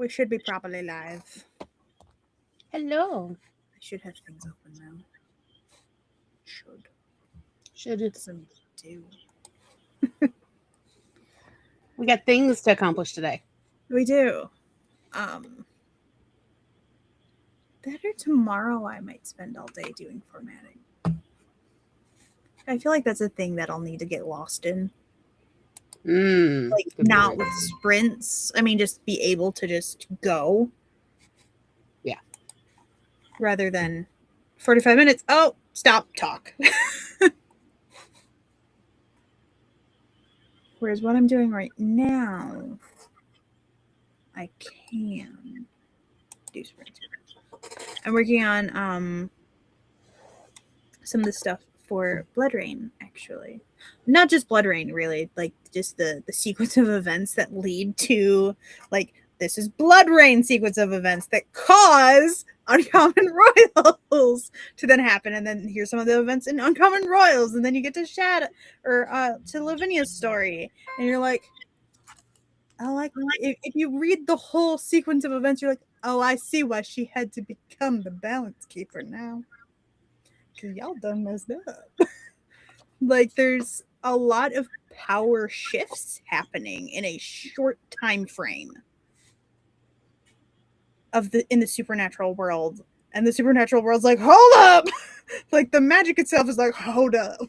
We should be properly live. Hello. I should have things open now. Should. Should it? Doesn't do. We got things to accomplish today. We do. That or tomorrow I might spend all day doing formatting. I feel like that's a thing that I'll need to get lost in. Like, not with sprints. I mean, just be able to just go. Yeah. Rather than 45 minutes. Oh, stop, talk. Whereas what I'm doing right now, I can do sprints. I'm working on some of the stuff for Blood Rain, actually. Not just Blood Rain, really. Like, just the sequence of events that lead to, like, this is Blood Rain sequence of events that cause Uncommon Royals to then happen. And then here's some of the events in Uncommon Royals. And then you get to Shadow, or to Lavinia's story. And you're like, oh, like, if you read the whole sequence of events, you're like, oh, I see why she had to become the Balance Keeper now. Because y'all done messed up. Like, there's a lot of power shifts happening in a short time frame in the supernatural world. And the supernatural world's like, hold up! Like, the magic itself is like, hold up.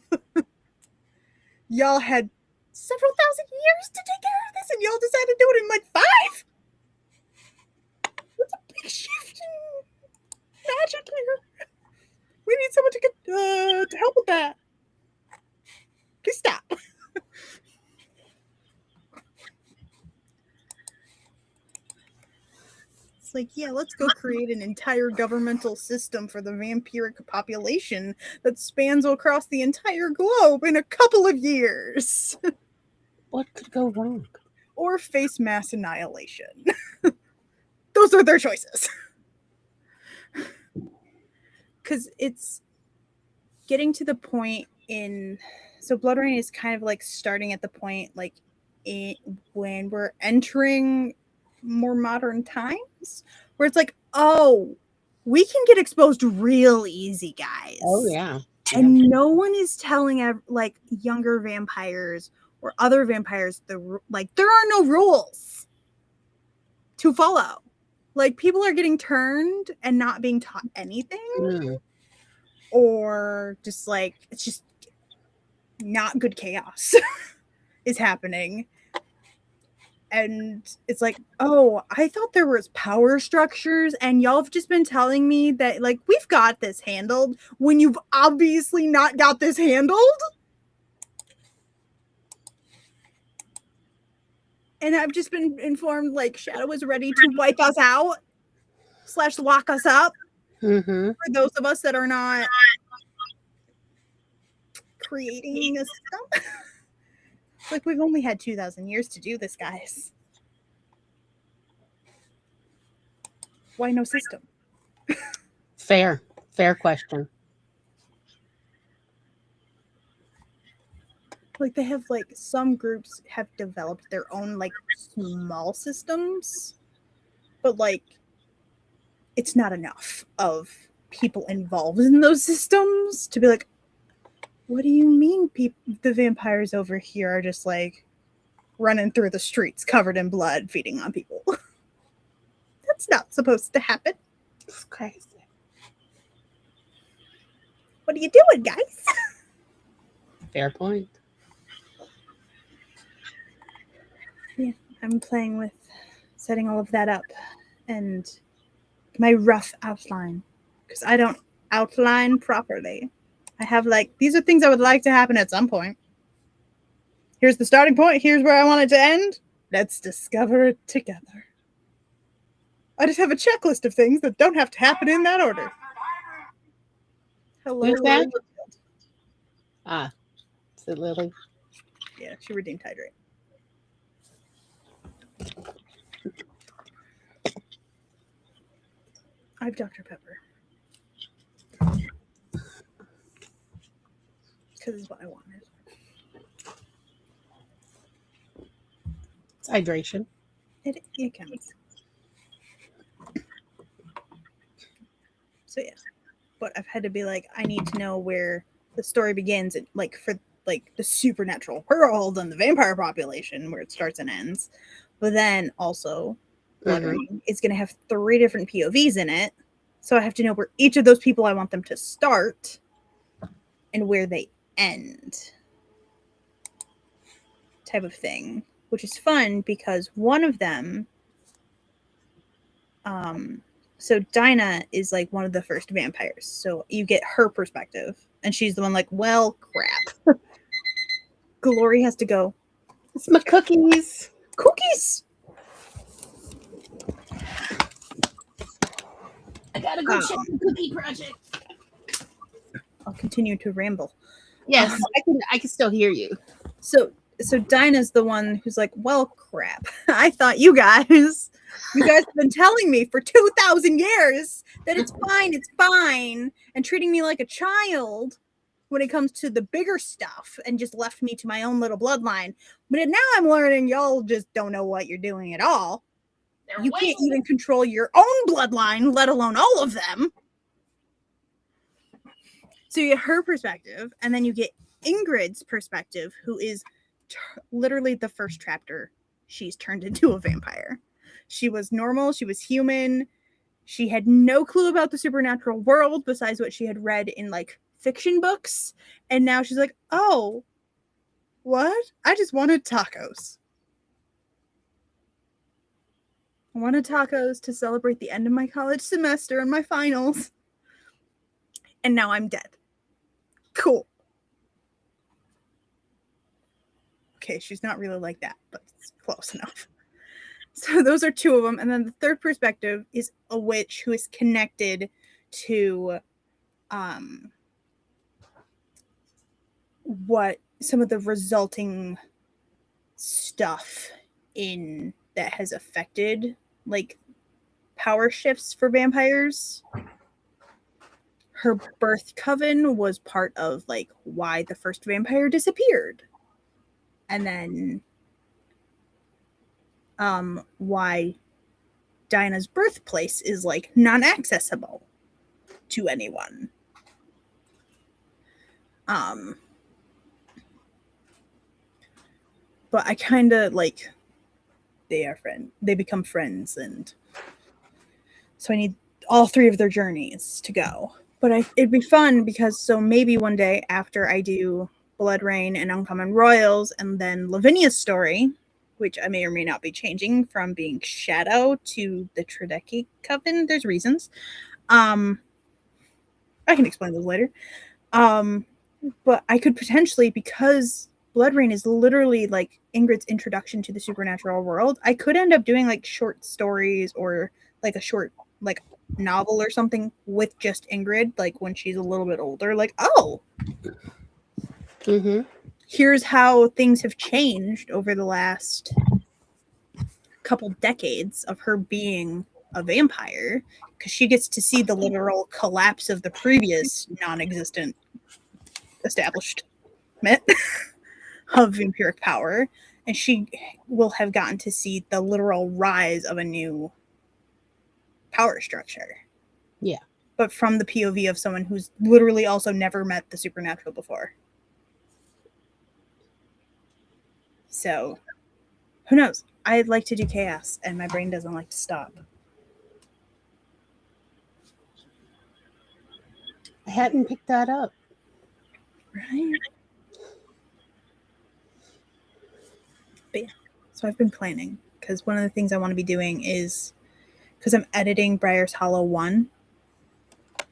Y'all had several thousand years to take care of this, and y'all decided to do it in like 5? That's a big shift in magic here. We need someone to get to help with that. Please stop. It's like, yeah, let's go create an entire governmental system for the vampiric population that spans across the entire globe in a couple of years. What could go wrong? Or face mass annihilation. Those are their choices. Because it's getting to the point in... So Blood Rain is kind of like starting at the point like when we're entering more modern times, where it's like, oh, we can get exposed real easy, guys. Oh, yeah. And no one is telling like younger vampires or other vampires like there are no rules to follow. Like, people are getting turned and not being taught anything. Or just like, it's just not good chaos is happening. And it's like, oh, I thought there was power structures, and y'all have just been telling me that, like, we've got this handled when you've obviously not got this handled. And I've just been informed, like, Shadow is ready to wipe us out / lock us up. For those of us that are not creating a system. It's like, we've only had 2,000 years to do this, guys. Why no system? Fair question. Like, they have, like, some groups have developed their own, like, small systems, but, like, it's not enough of people involved in those systems to be like, what do you mean the vampires over here are just, like, running through the streets covered in blood, feeding on people? That's not supposed to happen. It's crazy. What are you doing, guys? Fair point. Yeah, I'm playing with setting all of that up and my rough outline, because I don't outline properly. I have, like, these are things I would like to happen at some point. Here's the starting point. Here's where I want it to end. Let's discover it together. I just have a checklist of things that don't have to happen in that order. Hello. Who's that? Ah, is it Lily? Yeah, she redeemed Hydrate. I have Dr. Pepper. Because it's what I wanted. It's hydration. It counts. So yeah, but I've had to be like, I need to know where the story begins, and like for like the supernatural world and the vampire population where it starts and ends. But then also, Blood Rain is going to have 3 different POVs in it, so I have to know where each of those people I want them to start and where they end, type of thing, which is fun because one of them, so Dinah is like one of the first vampires, so you get her perspective, and she's the one like, well, crap. Glory has to go. It's my cookies. Cookies. I gotta go check the cookie project. I'll continue to ramble. Yes, I can still hear you. So Dinah's the one who's like, well, crap. I thought you guys have been telling me for 2,000 years that it's fine, and treating me like a child when it comes to the bigger stuff, and just left me to my own little bloodline. But now I'm learning y'all just don't know what you're doing at all. You can't even control your own bloodline, let alone all of them. So you get her perspective, and then you get Ingrid's perspective, who is literally the first chapter she's turned into a vampire. She was normal, she was human, she had no clue about the supernatural world besides what she had read in like fiction books, and now she's like, oh, what? I just wanted tacos. I wanted tacos to celebrate the end of my college semester and my finals, and now I'm dead. Cool. Okay, she's not really like that, but it's close enough. So those are 2 of them. And then the third perspective is a witch who is connected to what some of the resulting stuff in that has affected like power shifts for vampires. Her birth coven was part of like why the first vampire disappeared. And then why Dinah's birthplace is like non-accessible to anyone. But I kind of like they become friends, and so I need all 3 of their journeys to go. But it'd be fun because so maybe one day after I do Blood Rain and Uncommon Royals, and then Lavinia's story, which I may or may not be changing from being Shadow to the Tredeki Coven. There's reasons. I can explain those later. But I could potentially, because Blood Rain is literally like Ingrid's introduction to the supernatural world, I could end up doing like short stories or like a short like novel or something with just Ingrid, like when she's a little bit older. Like, oh, here's how things have changed over the last couple decades of her being a vampire, because she gets to see the literal collapse of the previous non-existent establishment of vampiric power, and she will have gotten to see the literal rise of a new power structure. Yeah. But from the POV of someone who's literally also never met the supernatural before. So, who knows? I'd like to do chaos, and my brain doesn't like to stop. I hadn't picked that up. Right? But yeah, so I've been planning, because one of the things I want to be doing is, because I'm editing Briar's Hollow 1,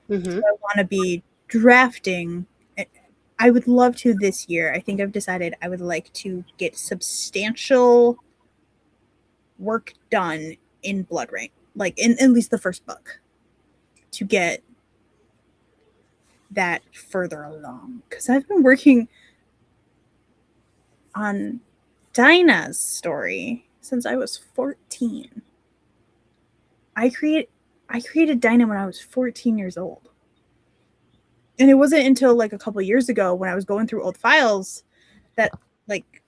so I want to be drafting. I would love to this year. I think I've decided I would like to get substantial work done in Blood Rain, like in at least the first book, to get that further along. Because I've been working on Dinah's story since I was 14. I created Dinah when I was 14 years old. And it wasn't until like a couple years ago when I was going through old files that like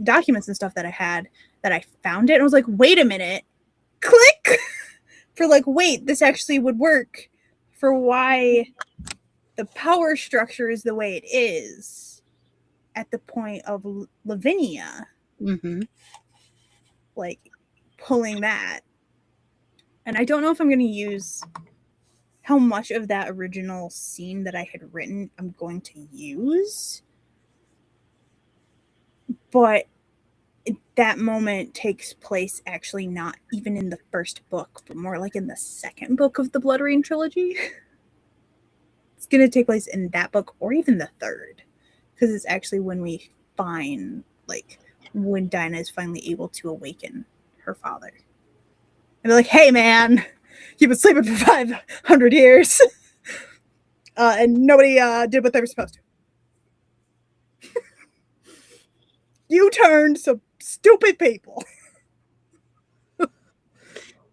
documents and stuff that I had, that I found it and I was like, wait a minute, click for like, wait, this actually would work for why the power structure is the way it is at the point of Lavinia, Mm-hmm. like pulling that. And I don't know if I'm going to use how much of that original scene that I had written I'm going to use. But that moment takes place actually not even in the first book, but more like in the second book of the Blood Rain trilogy. It's going to take place in that book or even the third, because it's actually when we find, like, when Dinah is finally able to awaken her father. And be like, hey, man, you've been sleeping for 500 years. And nobody did what they were supposed to. You turned some stupid people.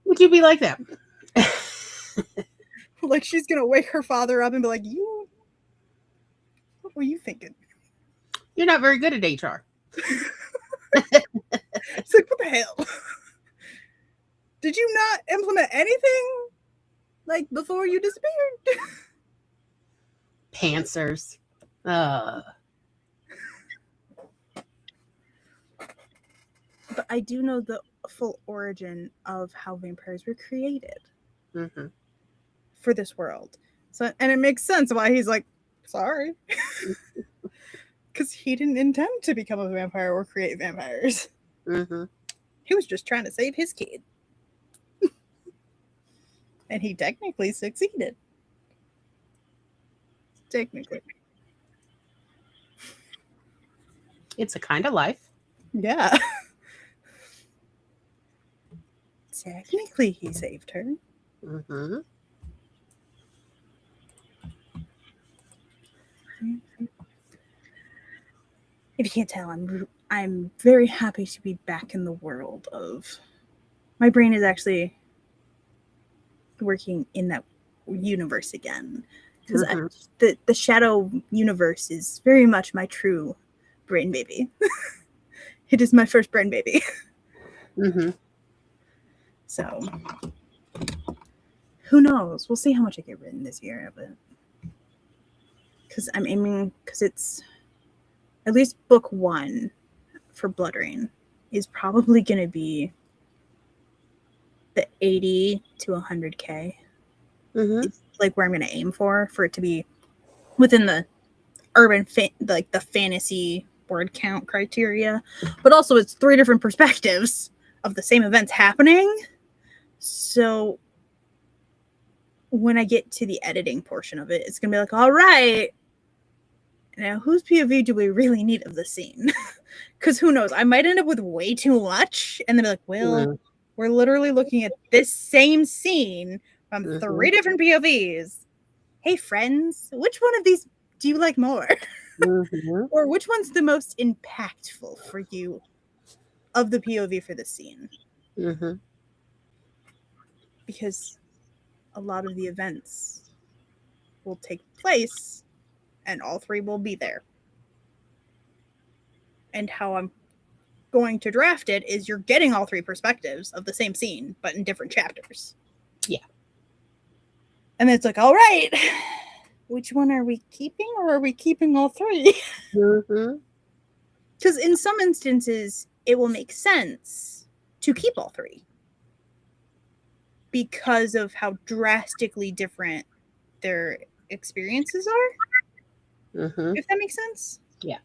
Would you be like that? Like, she's going to wake her father up and be like, what were you thinking? You're not very good at HR. It's like, what the hell? Did you not implement anything, like, before you disappeared? Pantsers. But I do know the full origin of how vampires were created Mm-hmm. for this world. So, and it makes sense why he's like, sorry. Because he didn't intend to become a vampire or create vampires. Mm-hmm. He was just trying to save his kid. And he technically succeeded. Technically. It's a kind of life. Yeah. Technically, he saved her. Mm-hmm. If you can't tell, I'm very happy to be back in the world of. My brain is actually working in that universe again, because Mm-hmm. the shadow universe is very much my true brain baby. It is my first brain baby. Mm-hmm. So who knows? We'll see how much I get written this year of it, because I'm aiming, because it's at least book 1 for Blood Rain is probably going to be the 80 to 100K. Mm-hmm. It's like where I'm going to aim for it to be within the urban like the fantasy word count criteria, but also it's 3 different perspectives of the same events happening. So when I get to the editing portion of it, it's gonna be like, all right, now whose POV do we really need of the scene? Because who knows, I might end up with way too much and then be like, well, Mm-hmm. we're literally looking at this same scene from Mm-hmm. 3 different POVs. Hey friends, which one of these do you like more? Mm-hmm. Or which one's the most impactful for you of the POV for the scene? Mm-hmm. Because a lot of the events will take place and all 3 will be there. And how I'm going to draft it is you're getting all 3 perspectives of the same scene, but in different chapters. Yeah. And it's like, all right, which one are we keeping, or are we keeping all 3? Mm-hmm. Because in some instances, it will make sense to keep all 3. Because of how drastically different their experiences are. Mm-hmm. If that makes sense. Yeah.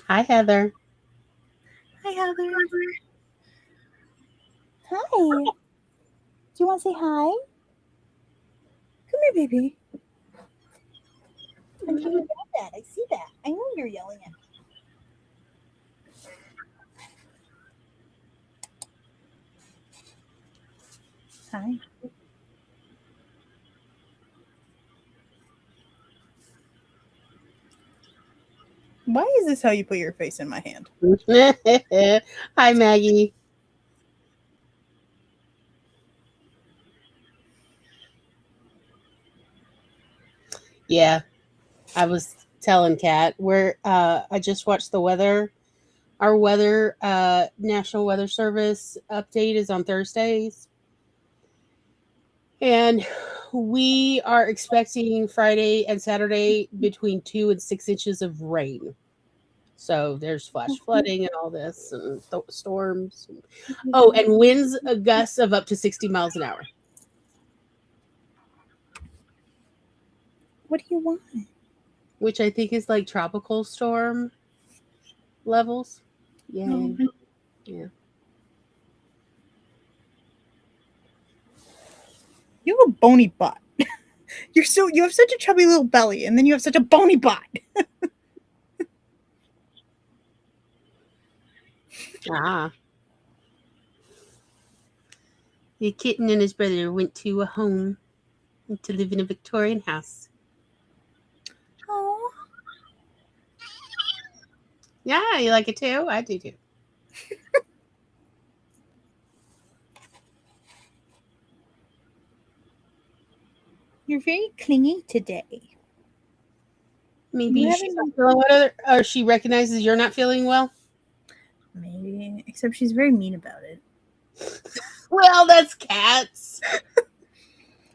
Hi, Heather. Hi, Heather. Hi. Do you want to say hi? Come here, baby. I'm sure you got that. I see that. I know you're yelling at me. Hi. Why is this how you put your face in my hand? Hi, Maggie. Yeah, I was telling Kat where I just watched the weather. Our weather, National Weather Service update is on Thursdays. And we are expecting Friday and Saturday between 2 and 6 inches of rain. So there's flash flooding and all this and storms. Oh, and winds gusts of up to 60 miles an hour. What do you want? Which I think is like tropical storm levels. Yay. Oh. Yeah. You have a bony butt. You have such a chubby little belly, and then you have such a bony butt. Ah. The kitten and his brother went to a home to live in a Victorian house. Oh. Yeah, you like it too? I do too. You're very clingy today. Maybe she's not feeling well, or she recognizes you're not feeling well. Maybe, except she's very mean about it. Well, that's cats.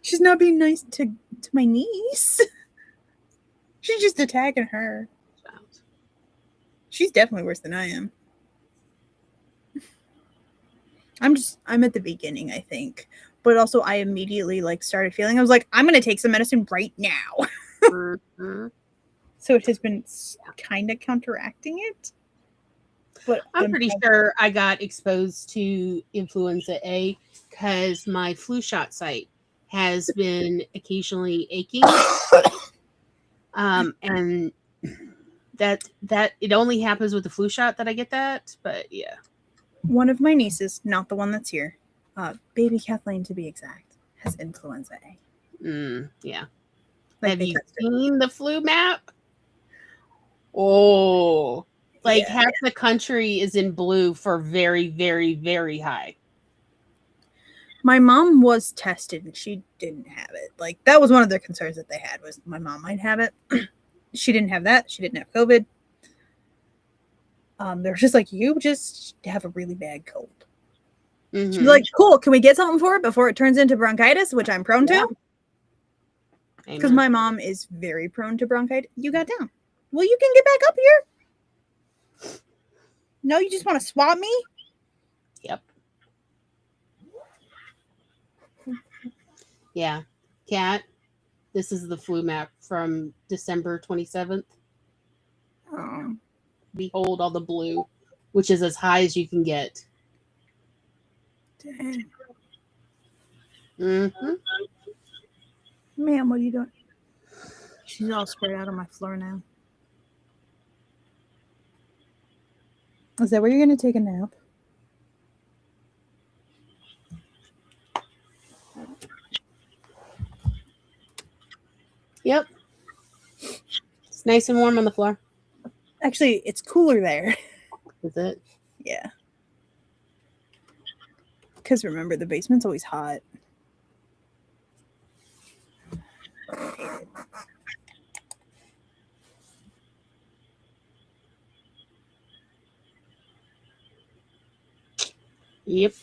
She's not being nice to my niece. She's just attacking her. She's definitely worse than I am. I'm at the beginning, I think. But also I immediately started feeling, I was like, I'm going to take some medicine right now. Mm-hmm. So it has been kind of counteracting it. But I'm pretty sure I got exposed to influenza A because my flu shot site has been occasionally aching. And that it only happens with the flu shot that I get that, but yeah. One of my nieces, not the one that's here, baby Kathleen to be exact, has influenza A. Yeah. Like, have you seen the flu map? Oh, half the country is in blue for very, very, very high. My mom was tested and she didn't have it. Like, that was one of the concerns that they had, was my mom might have it. She didn't have that. She didn't have COVID. They're just like, you just have a really bad cold. Mm-hmm. She's like, cool, can we get something for it before it turns into bronchitis, which I'm prone to? Because my mom is very prone to bronchitis. You got down. Well, you can get back up here. No, you just want to swap me? Yep. Yeah. Kat, this is the flu map from December 27th. Oh. Behold all the blue, which is as high as you can get. Dang. Mm-hmm. Ma'am, what are you doing? She's all spread out on my floor now. Is that where you're going to take a nap? Yep. It's nice and warm on the floor. Actually, it's cooler there. Is it? Yeah. Because remember, the basement's always hot. Yep.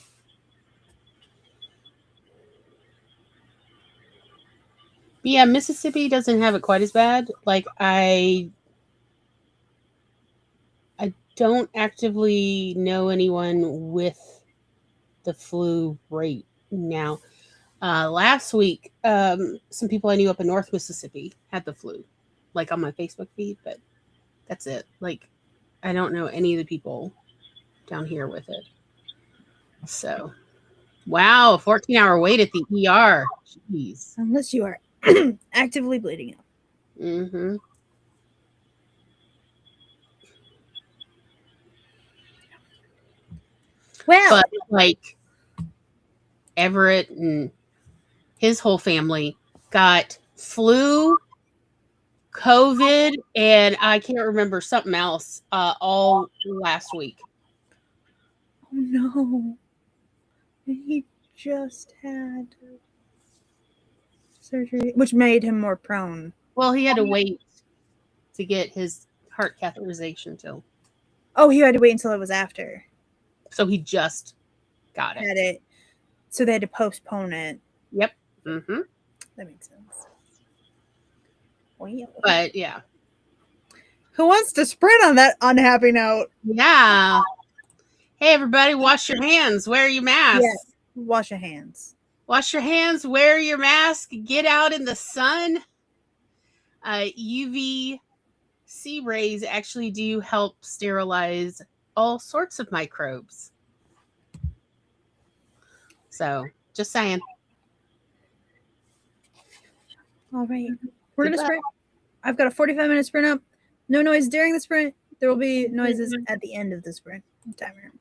Yeah, Mississippi doesn't have it quite as bad. Like, I don't actively know anyone with the flu right now. Last week, some people I knew up in North Mississippi had the flu, like on my Facebook feed, but that's it. Like, I don't know any of the people down here with it. So, wow, 14-hour wait at the ER. Jeez. Unless you are actively bleeding out. Mm-hmm. Well, but like Everett and his whole family got flu, COVID, and I can't remember something else all last week. Oh no. He just had surgery, which made him more prone. Well, he had to wait to get his heart catheterization till. Oh, he had to wait until it was after. So he just got it. Had it. So they had to postpone it. Yep. Mm-hmm. That makes sense. Well, But yeah. who wants to sprint on that unhappy note? Yeah. Hey, everybody, wash your hands. Wear your mask. Yes. Wash your hands. Wash your hands. Wear your mask. Get out in the sun. UVC rays actually do help sterilize all sorts of microbes. So, just saying. All right. We're Good going to luck. sprint. I've got a 45-minute sprint up. No noise during the sprint. There will be noises at the end of the sprint timer.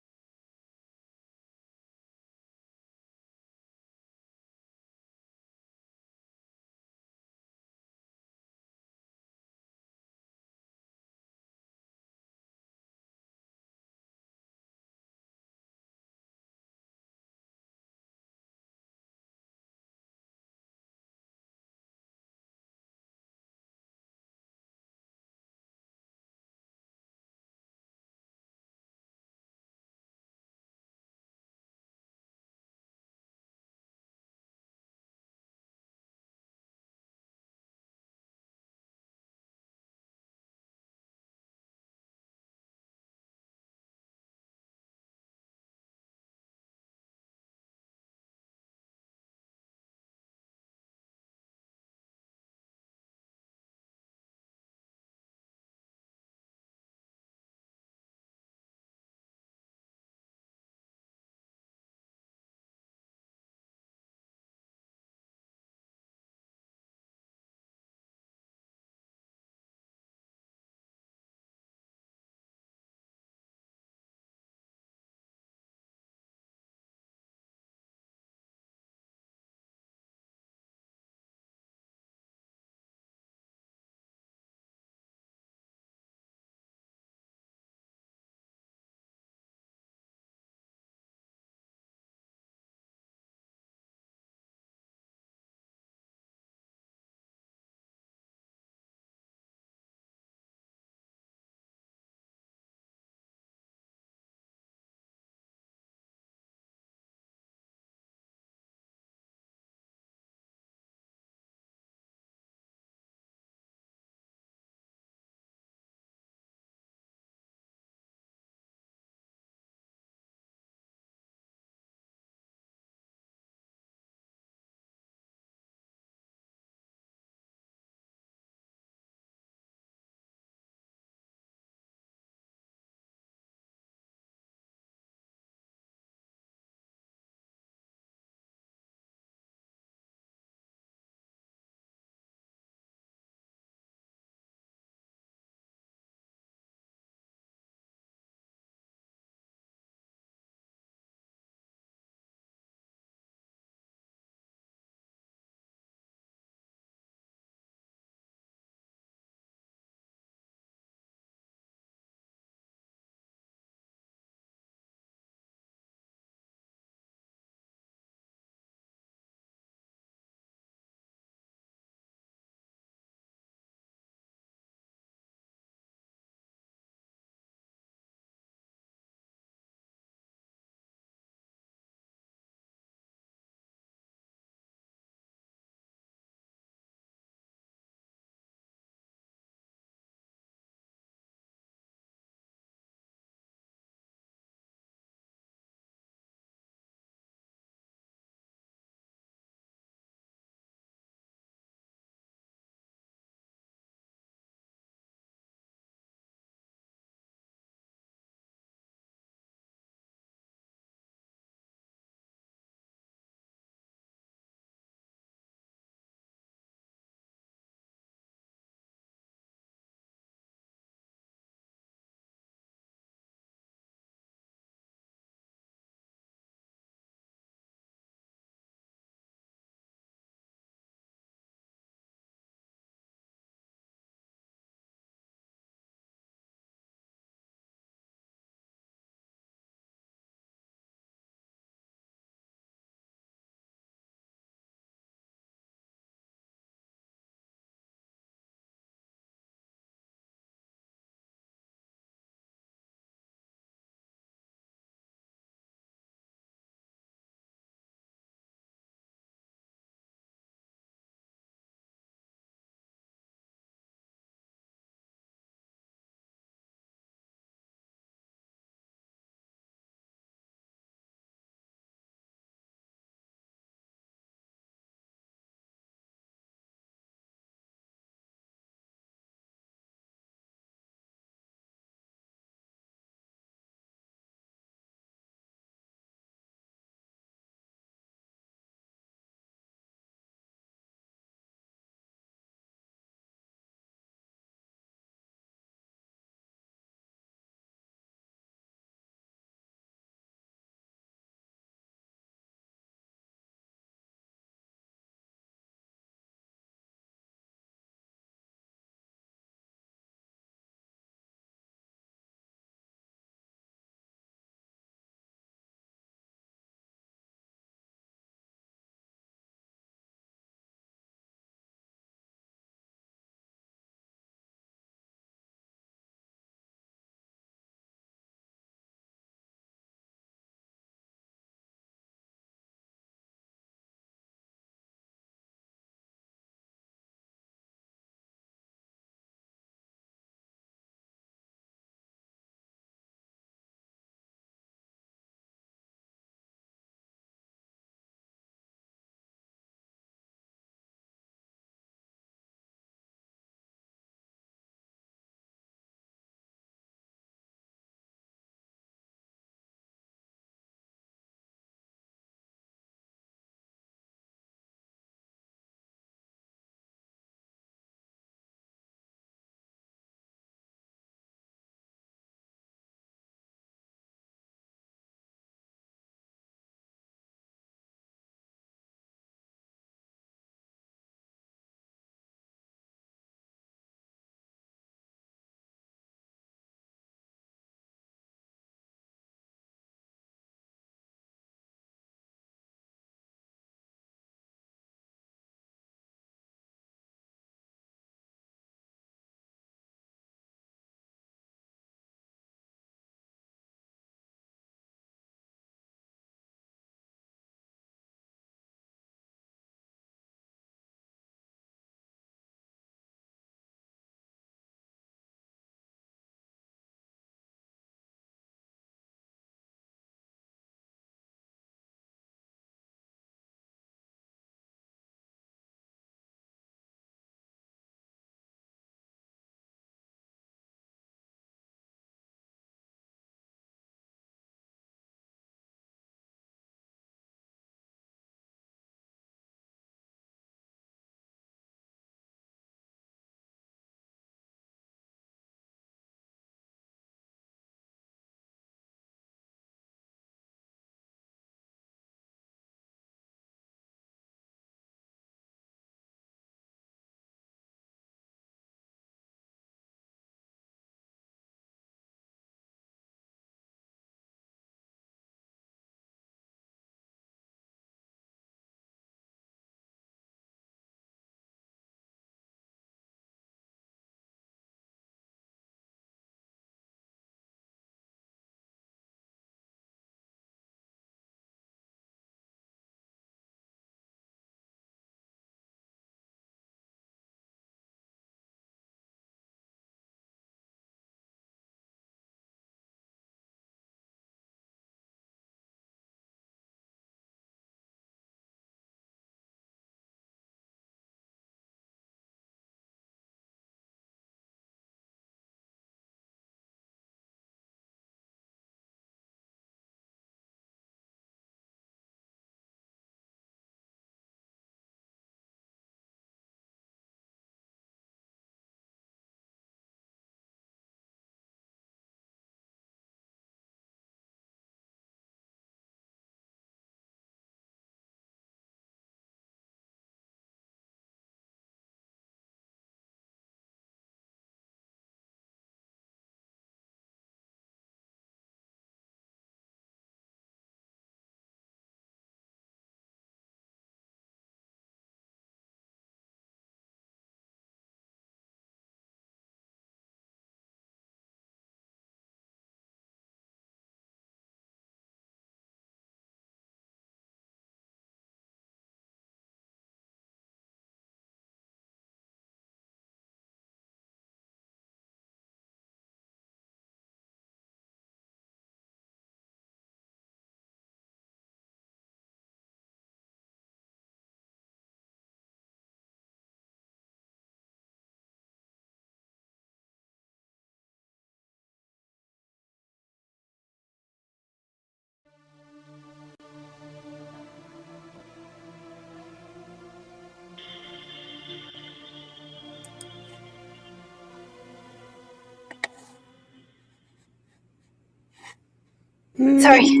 Sorry.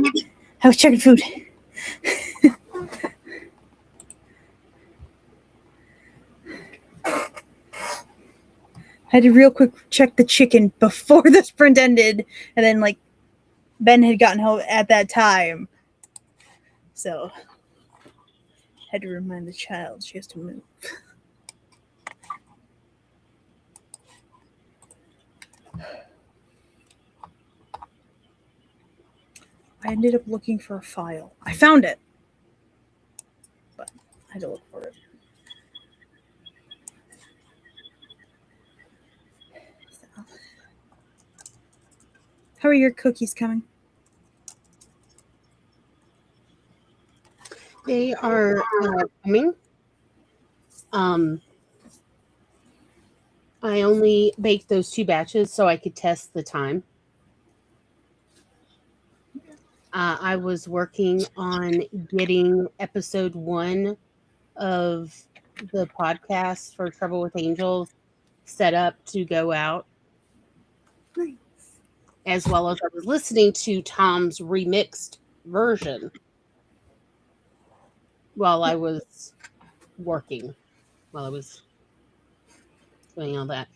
I was checking food. I had to real quick check the chicken before the sprint ended, and then like Ben had gotten home at that time, so had to remind the child she has to move. I ended up looking for a file. I found it, but I had to look for it. So. How are your cookies coming? They are coming. I only baked those 2 batches so I could test the time. I was working on getting episode 1 of the podcast for Trouble with Angels set up to go out. Nice. As well as I was listening to Tom's remixed version while I was working, while I was doing all that.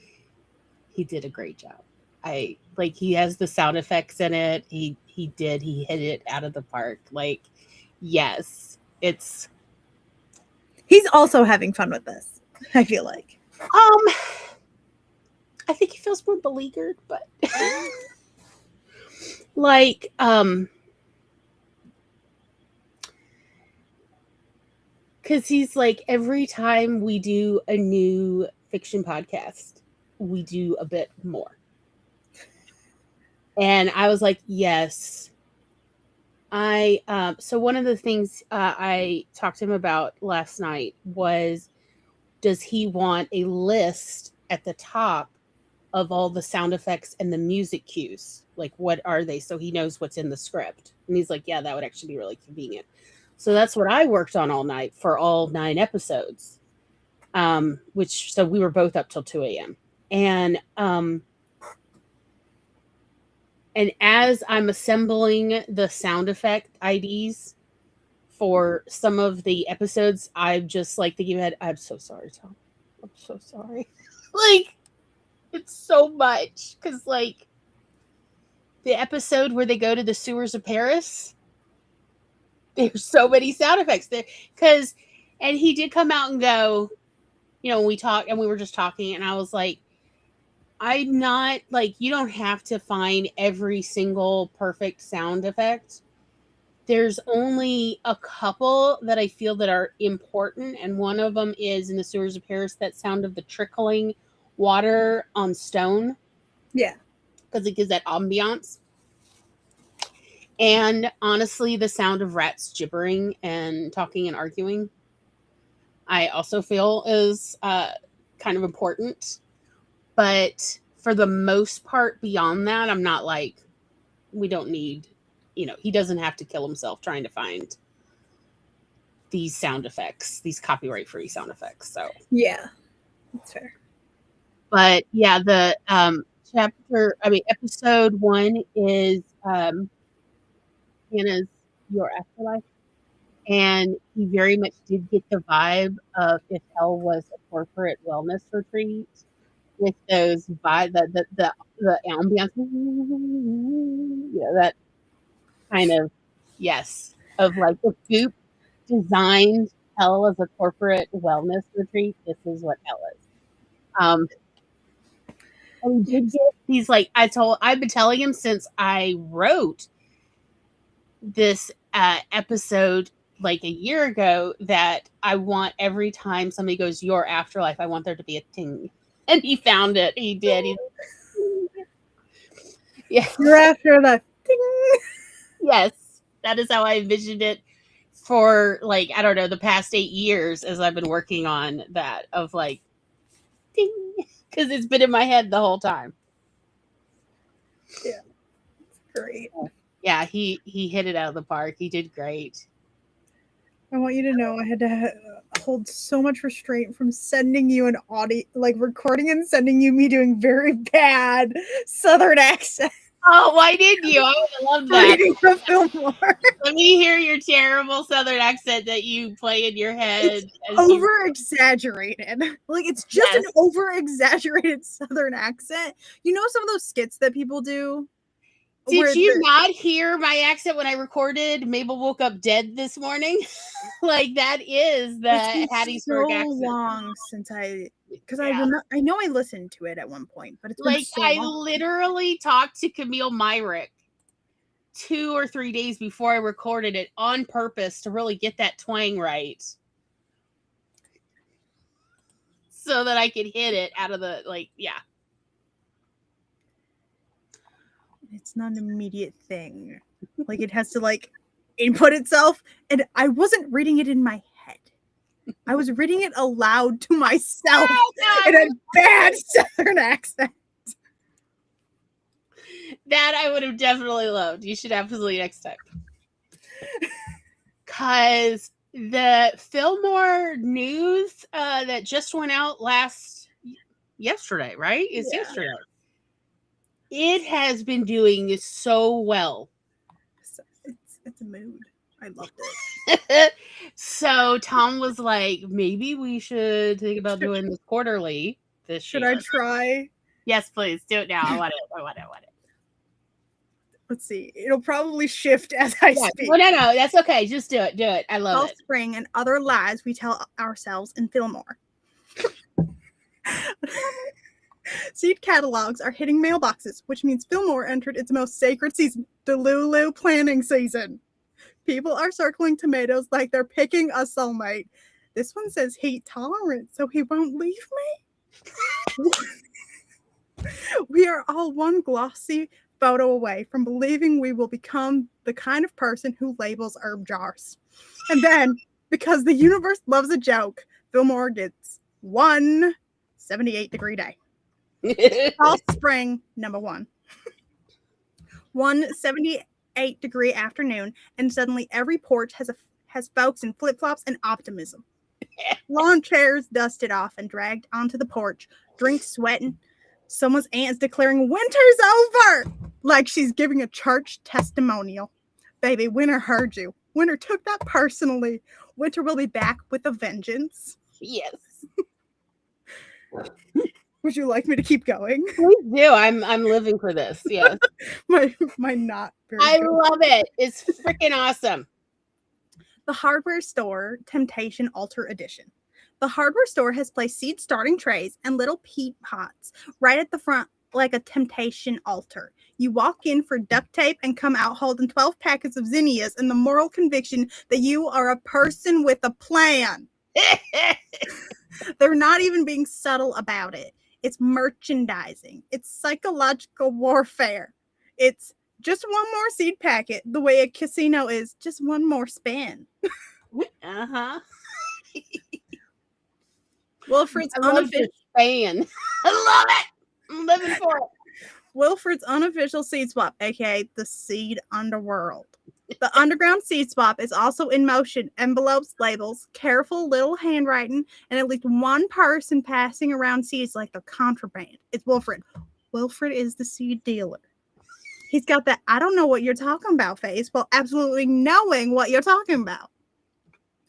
He did a great job. He has the sound effects in it. He hit it out of the park. Like, yes, it's. He's also having fun with this, I feel like. I think he feels more beleaguered, but like, because he's like, every time we do a new fiction podcast, we do a bit more. And I was like, yes. So one of the things I talked to him about last night was, does he want a list at the top of all the sound effects and the music cues? Like, what are they? So he knows what's in the script. And he's like, yeah, that would actually be really convenient. So that's what I worked on all night for all 9 episodes. So we were both up till 2 a.m. And as I'm assembling the sound effect IDs for some of the episodes, I'm just like thinking about, I'm so sorry, Tom. I'm so sorry. Like, it's so much. Because, like, the episode where they go to the sewers of Paris, there's so many sound effects there. And he did come out and go, we talked, and we were just talking, and I was like, I'm not, like, you don't have to find every single perfect sound effect. There's only a couple that I feel that are important, and one of them is in the sewers of Paris, that sound of the trickling water on stone. Yeah. Because it gives that ambiance. And honestly, the sound of rats gibbering and talking and arguing, I also feel is kind of important. But for the most part, beyond that, I'm not like, we don't need, he doesn't have to kill himself trying to find these sound effects, these copyright-free sound effects. So yeah, that's fair. But yeah, the episode 1 is Hannah's Your Afterlife, and he very much did get the vibe of if hell was a corporate wellness retreat, with those the ambiance, that kind of, yes, of like, if Goop designed hell as a corporate wellness retreat, this is what hell is. And he did get these, like, I've been telling him since I wrote this episode like a year ago that I want, every time somebody goes your afterlife, I want there to be a ting. And he found it. He did. Yeah. Your afterlife. Ding. Yes. That is how I envisioned it for, like, I don't know, the past 8 years as I've been working on that, of like, ding, because it's been in my head the whole time. Yeah. It's great. Yeah, he hit it out of the park. He did great. I want you to know I had to hold so much restraint from sending you an audio, like recording and sending you me doing very bad Southern accent. Oh, why didn't you? I would have loved that. Reading the Fillmore. Let me hear your terrible Southern accent that you play in your head. It's over exaggerated. Like, it's just an Yes. over exaggerated Southern accent. You know, some of those skits that people do? Did you not hear my accent when I recorded Mabel Woke Up Dead this morning? Like, that is the It's been Hattiesburg so accent. long since because I Yeah. remember, I know I listened to it at one point, but it's been Like, so I long. literally talked to Camille Myrick 2 or 3 days before I recorded it on purpose to really get that twang right. So that I could hit it out of the, like, yeah. It's not an immediate thing. Like, it has to, like, input itself, and I wasn't reading it in my head. I was reading it aloud to myself in a bad Southern accent. That I would have definitely loved. You should absolutely next time. Because the Fillmore news that just went out yesterday, right? It's yesterday. It has been doing so well. It's a mood. I loved it. So Tom was like, maybe we should think about doing this quarterly this year. Should I try? Yes, please. Do it now. I want it. Let's see. It'll probably shift as I speak. No. That's okay. Just do it. I love it. Spring and other lies we tell ourselves in Fillmore. Seed catalogs are hitting mailboxes, which means Fillmore entered its most sacred season, the Lulu planting season. People are circling tomatoes like they're picking a soulmate. This one says heat tolerant, so he won't leave me. We are all one glossy photo away from believing we will become the kind of person who labels herb jars. And then, because the universe loves a joke, Fillmore gets one 78-degree day. Fall spring, number one. One 78-degree afternoon, and suddenly every porch has folks in flip-flops and optimism. Lawn chairs dusted off and dragged onto the porch, drinks sweating. Someone's aunt's declaring winter's over, like she's giving a church testimonial. Baby, winter heard you. Winter took that personally. Winter will be back with a vengeance. Yes. Would you like me to keep going? Please do. I'm living for this. Yes. my not very I good. love it. It's freaking awesome. The hardware store Temptation Altar Edition. The hardware store has placed seed starting trays and little peat pots right at the front like a temptation altar. You walk in for duct tape and come out holding 12 packets of zinnias and the moral conviction that you are a person with a plan. They're not even being subtle about it. It's merchandising. It's psychological warfare. It's just one more seed packet, the way a casino is just one more spin. Uh-huh. Wilfred's unofficial fan. I love it. I'm living for it. Wilfred's unofficial seed swap, aka the seed underworld. The underground seed swap is also in motion. Envelopes, labels, careful little handwriting, and at least one person passing around seeds like they're contraband. It's Wilfred. Wilfred is the seed dealer. He's got that I don't know what you're talking about face while absolutely knowing what you're talking about.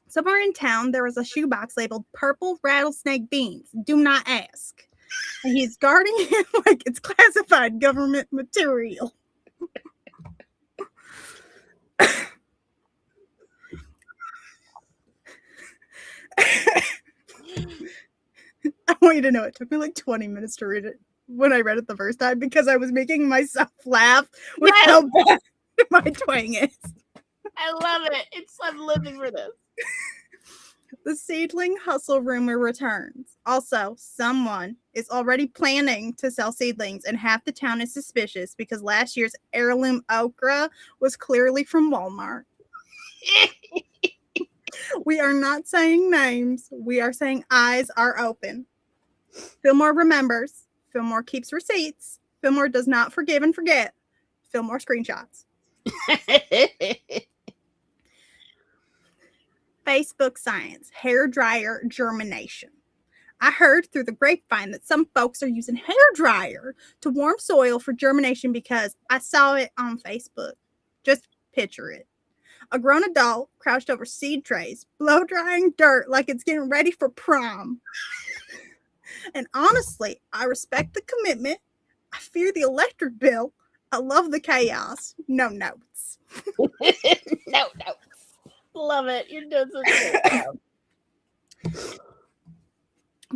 Somewhere in town, there is a shoebox labeled Purple Rattlesnake Beans. Do not ask. And he's guarding it like it's classified government material. I want you to know it took me like 20 minutes to read it when I read it the first time because I was making myself laugh with how bad my twang is. I love it. I'm living for this. The seedling hustle rumor returns. Also, someone is already planning to sell seedlings, and half the town is suspicious because last year's heirloom okra was clearly from Walmart. We are not saying names. We are saying eyes are open. Fillmore remembers. Fillmore keeps receipts. Fillmore does not forgive and forget. Fillmore screenshots. Facebook science, hair dryer germination. I heard through the grapevine that some folks are using hair dryer to warm soil for germination because I saw it on Facebook. Just picture it. A grown adult crouched over seed trays, blow drying dirt like it's getting ready for prom. And honestly, I respect the commitment. I fear the electric bill. I love the chaos. No notes. No. Love it. You're doing such a great job.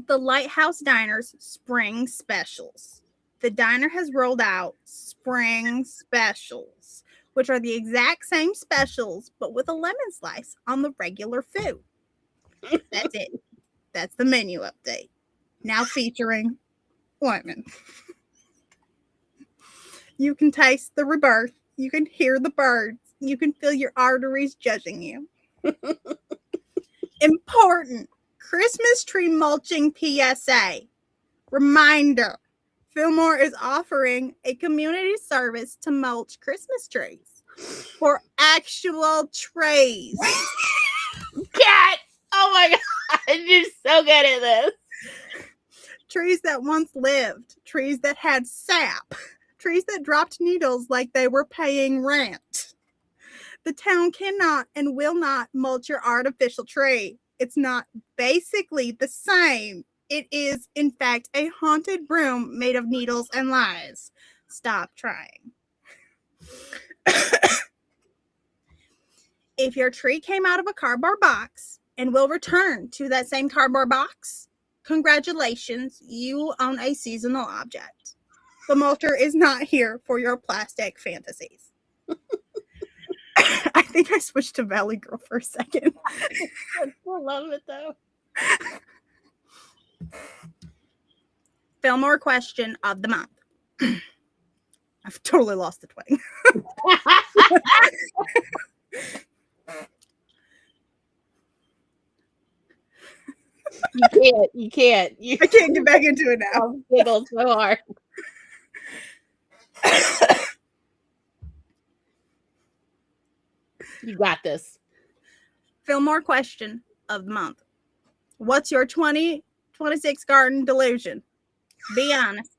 The Lighthouse Diner's spring specials. The diner has rolled out spring specials, which are the exact same specials, but with a lemon slice on the regular food. That's it. That's the menu update. Now featuring lemon. You can taste the rebirth. You can hear the birds. You can feel your arteries judging you. Important Christmas tree mulching PSA. Reminder Fillmore is offering a community service to mulch Christmas trees for actual trees. Cat! Oh my god, you're so good at this. Trees that once lived, trees that had sap, trees that dropped needles like they were paying rent. The town cannot and will not mulch your artificial tree. It's not basically the same. It is, in fact, a haunted room made of needles and lies. Stop trying. If your tree came out of a cardboard box and will return to that same cardboard box, congratulations, you own a seasonal object. The mulcher is not here for your plastic fantasies. I think I switched to Valley Girl for a second. I still love it though. Fillmore question of the month. I've totally lost the twang. You can't. I can't get back into it now. I'll giggle so hard. You got this. Fillmore question of the month. What's your 2026 garden delusion? Be honest.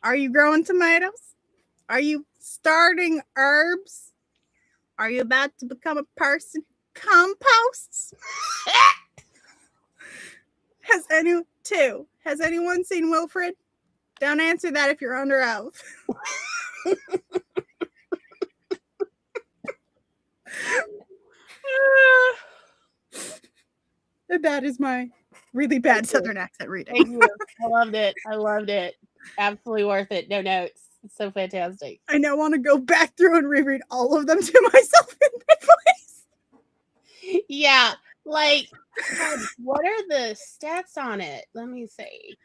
Are you growing tomatoes? Are you starting herbs? Are you about to become a person who composts? Has anyone seen Wilfred? Don't answer that if you're under oath. That is my really bad Southern accent reading. Thank you. I loved it. Absolutely worth it. No notes. It's so fantastic. I now want to go back through and reread all of them to myself in my voice. Yeah. Like, what are the stats on it? Let me see.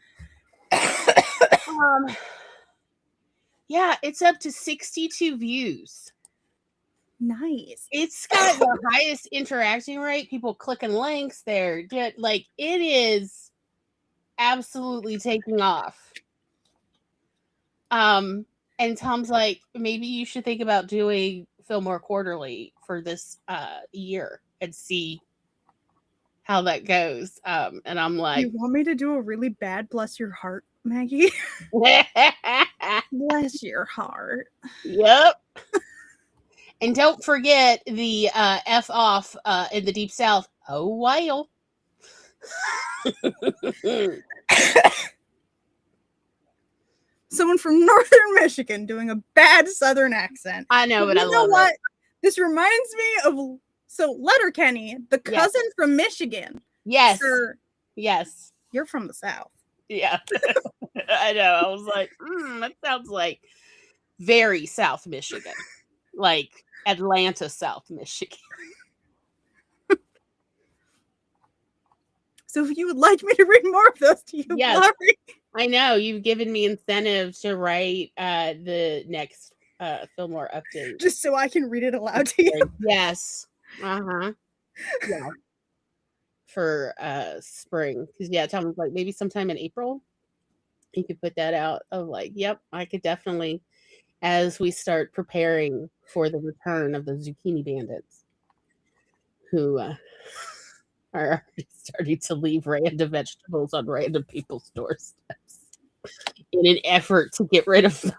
Yeah, it's up to 62 views. Nice. It's got the highest interaction rate. People clicking links. They're like, it is absolutely taking off. And Tom's like, maybe you should think about doing Fillmore quarterly for this year and see how that goes. And I'm like, you want me to do a really bad bless your heart, Maggie? Bless your heart. Yep. And don't forget the F off in the Deep South. Oh, wow. Someone from Northern Michigan doing a bad Southern accent. I know, but I love it. This reminds me of Letterkenny, the cousin from Michigan. Yes. Sir, yes. You're from the South. Yeah. I know. I was like, that sounds like very South Michigan. Like Atlanta, South Michigan. So if you would like me to read more of those to you, yes. Laurie. I know. You've given me incentive to write the next Fillmore update. Just so I can read it aloud to you. Yes. Uh-huh. Yeah. For spring. Because Tom was like, maybe sometime in April you could put that out. I was like, yep, I could definitely, as we start preparing for the return of the zucchini bandits who are already starting to leave random vegetables on random people's doorsteps in an effort to get rid of them.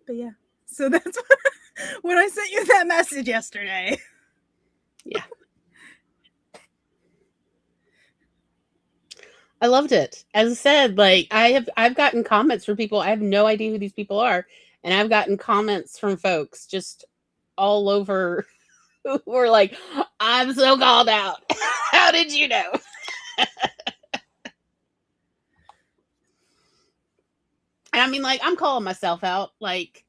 But yeah, so that's when I sent you that message yesterday. Yeah. I loved it. As I said, like I've gotten comments from people. I have no idea who these people are, and I've gotten comments from folks just all over who were like, "I'm so called out. How did you know?" And I mean, like, I'm calling myself out. Like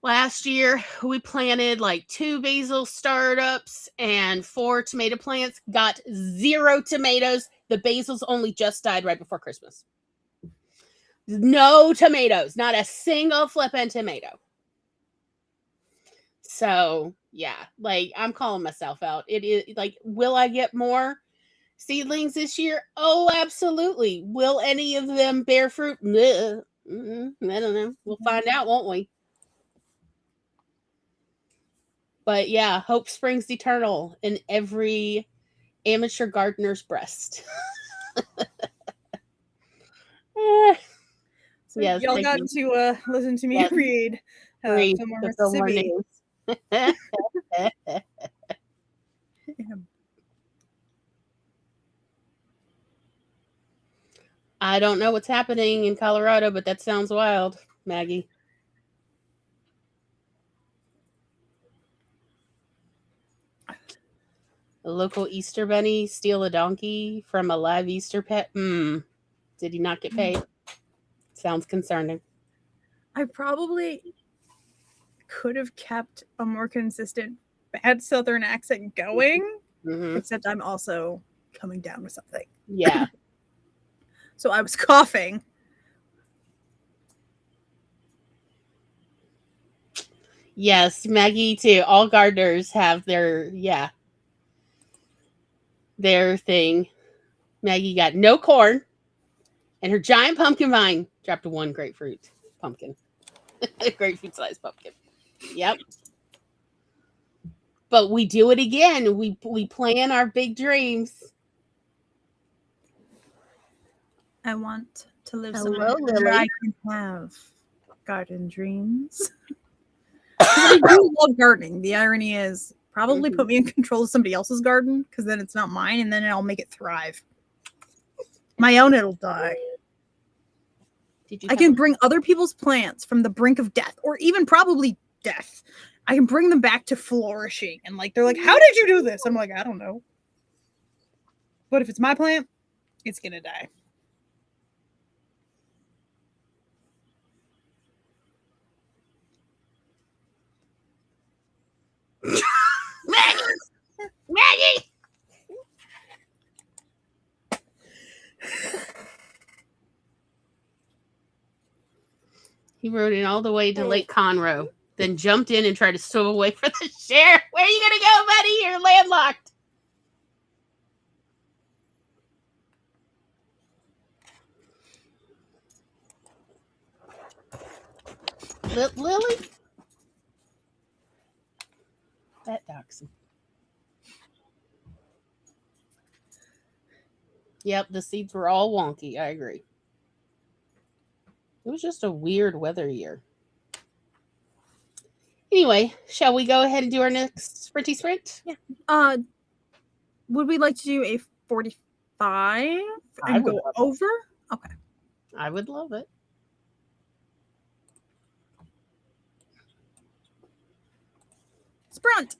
last year, we planted like 2 basil startups and 4 tomato plants. Got 0 tomatoes. The basils only just died right before Christmas. No tomatoes, not a single flippin' tomato. So yeah, like I'm calling myself out. It is like, will I get more seedlings this year? Oh, absolutely. Will any of them bear fruit? I don't know. We'll find out, won't we? But yeah, hope springs eternal in every amateur gardener's breast. So Yes, y'all thank got you. to listen to me Yes, read read Fillmore, the Fillmore Mississippi. News. I don't know what's happening in Colorado, but that sounds wild, Maggie. A local Easter bunny steal a donkey from a live Easter pet? Did he not get paid? Sounds concerning. I probably could have kept a more consistent bad Southern accent going, Mm-hmm. except I'm also coming down with something. Yeah. So I was coughing. Yes, Maggie too. All gardeners have their thing. Maggie got no corn, and her giant pumpkin vine dropped 1 grapefruit pumpkin. A grapefruit sized pumpkin. Yep. But we do it again. We plan our big dreams. I want to live Hello, somewhere where Lily. I can have garden dreams. Because I do love gardening. The irony is, probably put me in control of somebody else's garden, because then it's not mine, and then I'll make it thrive. My own, it'll die. I can bring other people's plants from the brink of death, or even probably death. I can bring them back to flourishing. And like they're like, how did you do this? I'm like, I don't know. But if it's my plant, it's gonna die. Maggie! Maggie! He rode in all the way to Lake Conroe, then jumped in and tried to swim away for the sheriff. Where are you going to go, buddy? You're landlocked. Lily? That dachshund. Yep, the seeds were all wonky. I agree. It was just a weird weather year. Anyway, shall we go ahead and do our next sprinty sprint? Yeah. Would we like to do a 45 and go over? Okay. I would love it. Sprint.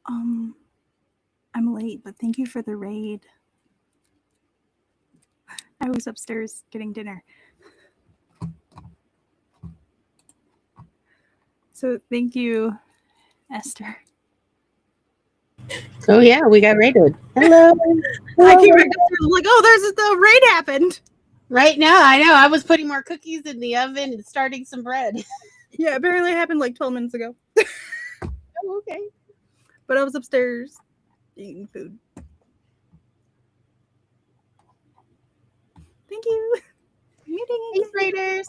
I'm late, but thank you for the raid. I was upstairs getting dinner. So thank you, Esther. Oh yeah, we got raided. Hello. I Hello. came back upstairs. I'm like, oh, there's the raid happened. Right now, I know. I was putting more cookies in the oven and starting some bread. Yeah, apparently it happened like 12 minutes ago. Oh, okay. But I was upstairs eating food. Thank you. Muting Thanks, again. raiders.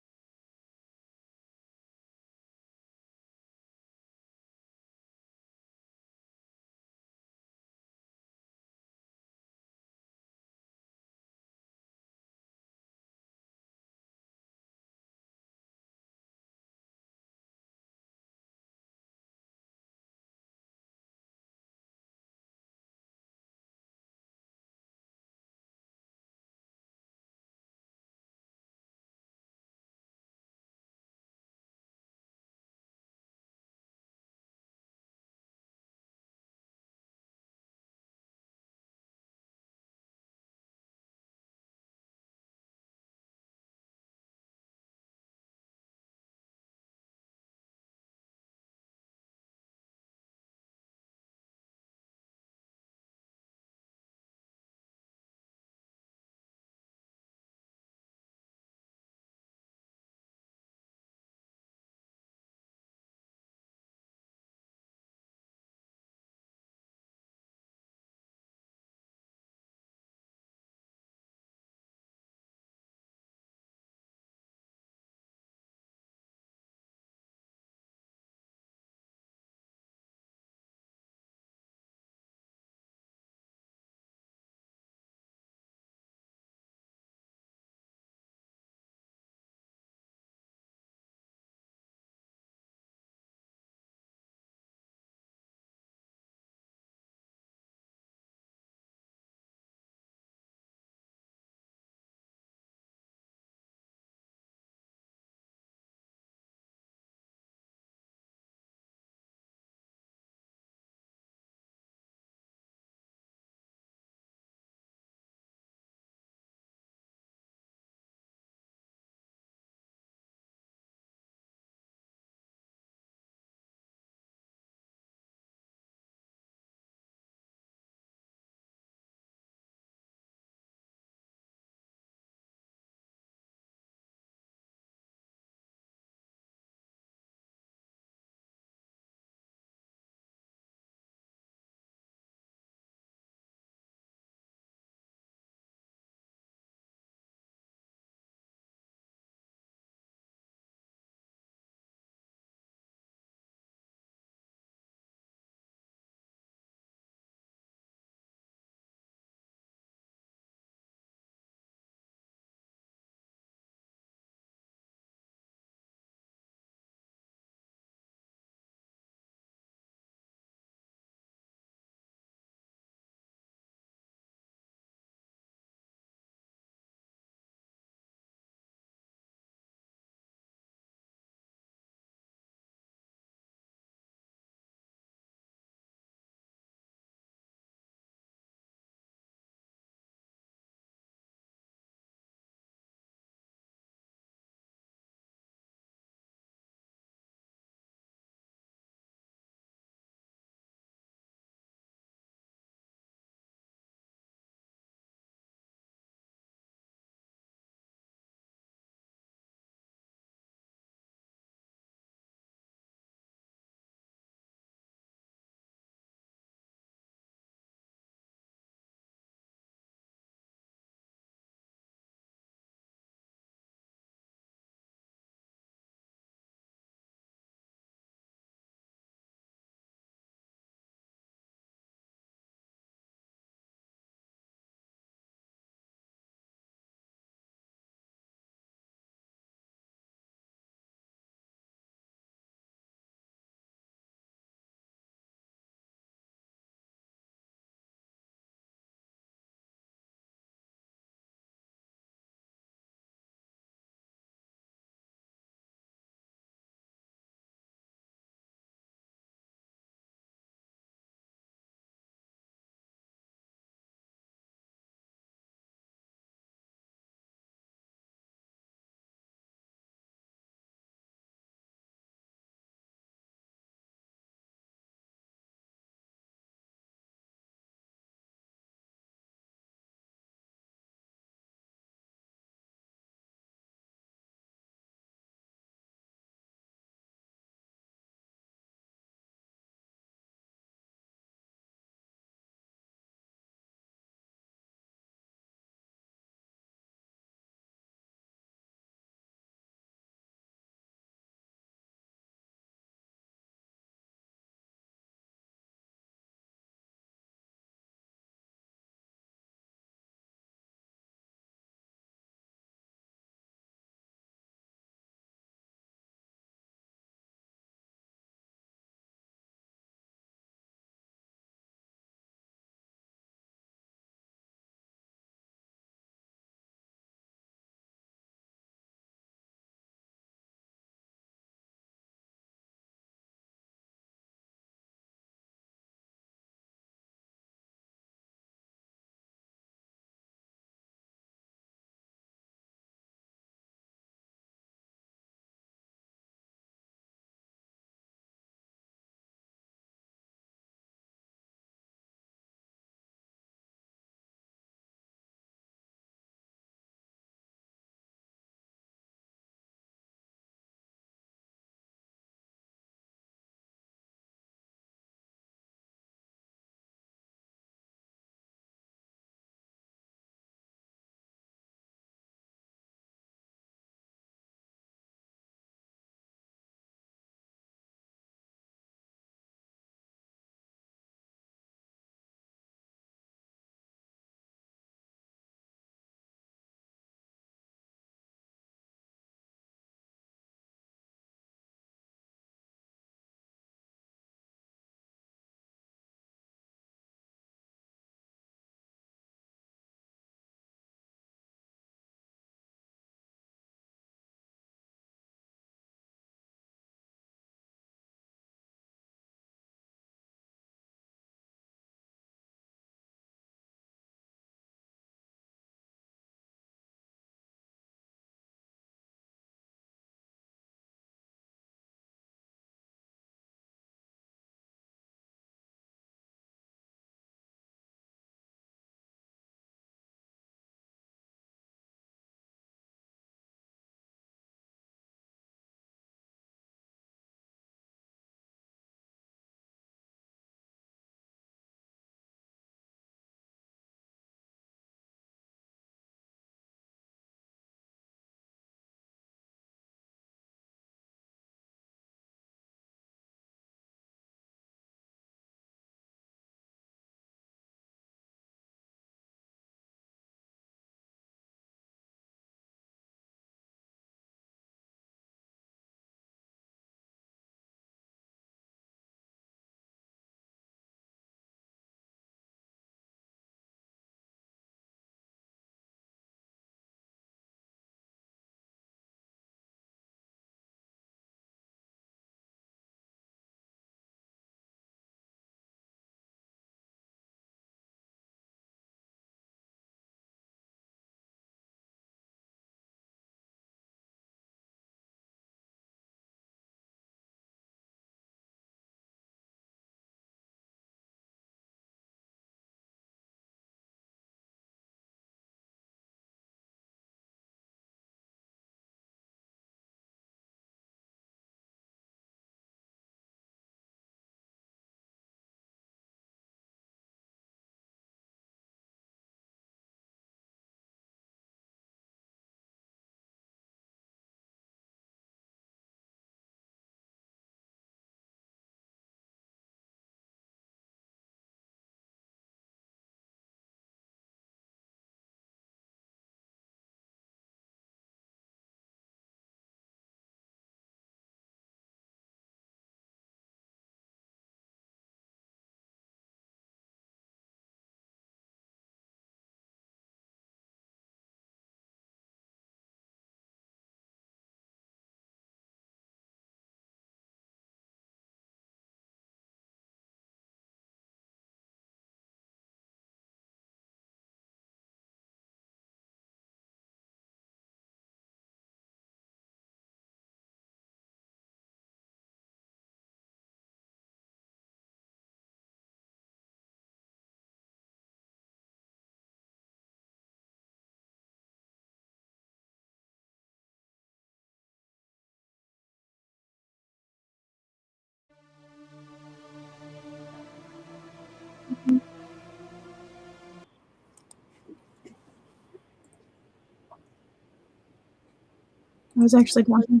I was actually wondering.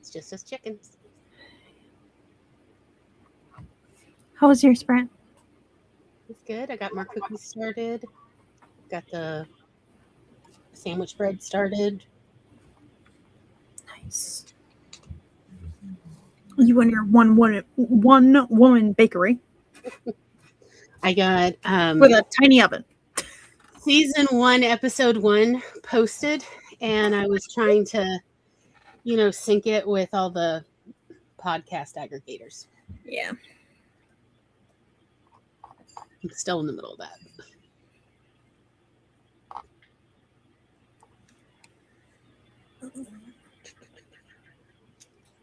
It's just us chickens. How was your sprint? It's good. I got more cookies started. Got the sandwich bread started. Nice. You and your one woman bakery I got with a tiny oven. season 1, episode 1 posted, and I was trying to, sync it with all the podcast aggregators. Yeah. I'm still in the middle of that.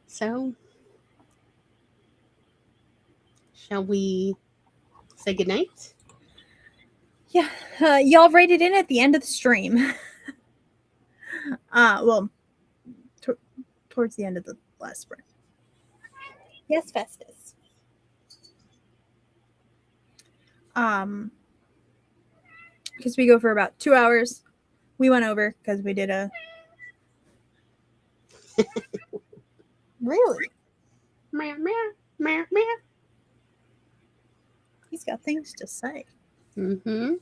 So, shall we say goodnight? Yeah. Y'all rated in at the end of the stream. Well, towards the end of the last sprint. Yes, Festus. Because we go for about 2 hours. We went over because we did a. Really? Meow, meow, meow, meow. He's got things to say. Mm-hmm.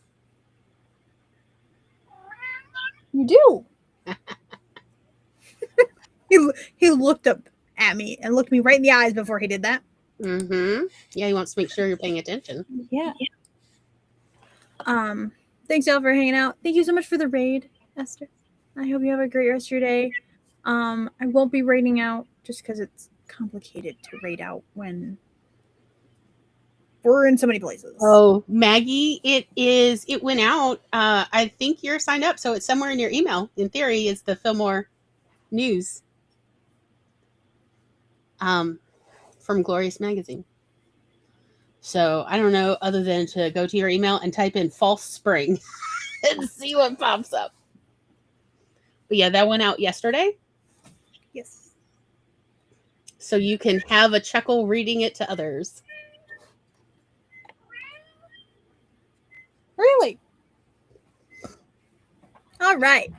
You do. He looked up at me and looked me right in the eyes before he did that. Mm-hmm. Yeah, he wants to make sure you're paying attention. Yeah. Thanks y'all for hanging out. Thank you so much for the raid, Esther. I hope you have a great rest of your day. I won't be raiding out just because it's complicated to raid out when we're in so many places. Oh, Maggie, it went out. I think you're signed up, so it's somewhere in your email. In theory, it's the Fillmore News. From Glorious Magazine. So I don't know other than to go to your email and type in false spring and see what pops up. But yeah, that went out yesterday. Yes. So you can have a chuckle reading it to others. Really? All right.